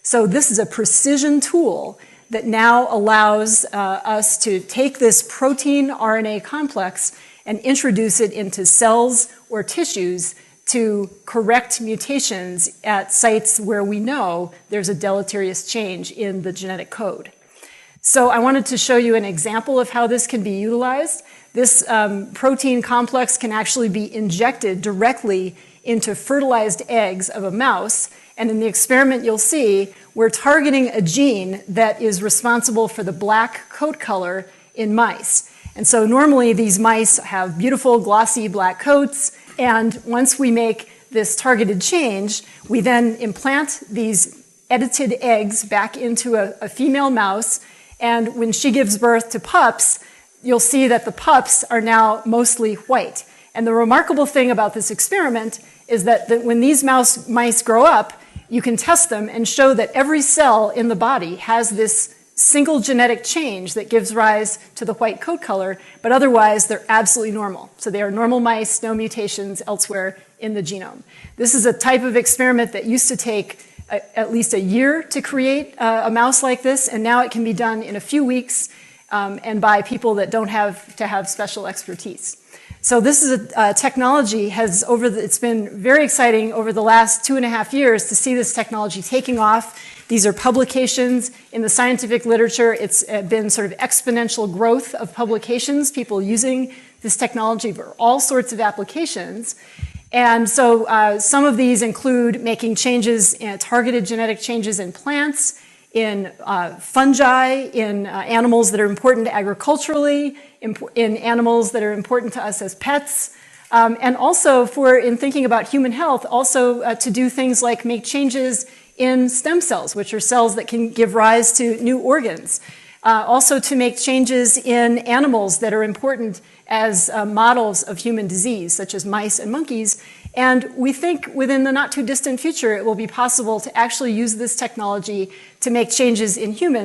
So this is a precision tool that now allows us to take this protein RNA complex and introduce it into cells or tissues to correct mutations at sites where we know there's a deleterious change in the genetic code. So I wanted to show you an example of how this can be utilized. This protein complex can actually be injected directly into fertilized eggs of a mouse. And in the experiment you'll see, we're targeting a gene that is responsible for the black coat color in mice. And so normally these mice have beautiful glossy black coats, and once we make this targeted change, we then implant these edited eggs back into a female mouse, and when she gives birth to pups, you'll see that the pups are now mostly white. And the remarkable thing about this experiment is that when these mice grow up, you can test them and show that every cell in the body has this single genetic change that gives rise to the white coat color, but otherwise they're absolutely normal. So they are normal mice, no mutations elsewhere in the genome. This is a type of experiment that used to take at least a year to create a mouse like this, and now it can be done in a few weeks and by people that don't have to have special expertise. So this is a technology it's been very exciting over the last 2.5 years to see this technology taking off. These are publications in the scientific literature. It's been sort of exponential growth of publications, people using this technology for all sorts of applications. And so some of these include making changes, targeted genetic changes in plants, in fungi, in animals that are important agriculturally, in animals that are important to us as pets, and also in thinking about human health, also to do things like make changes in stem cells, which are cells that can give rise to new organs. Also to make changes in animals that are important as models of human disease, such as mice and monkeys. And we think within the not too distant future, it will be possible to actually use this technology to make changes in humans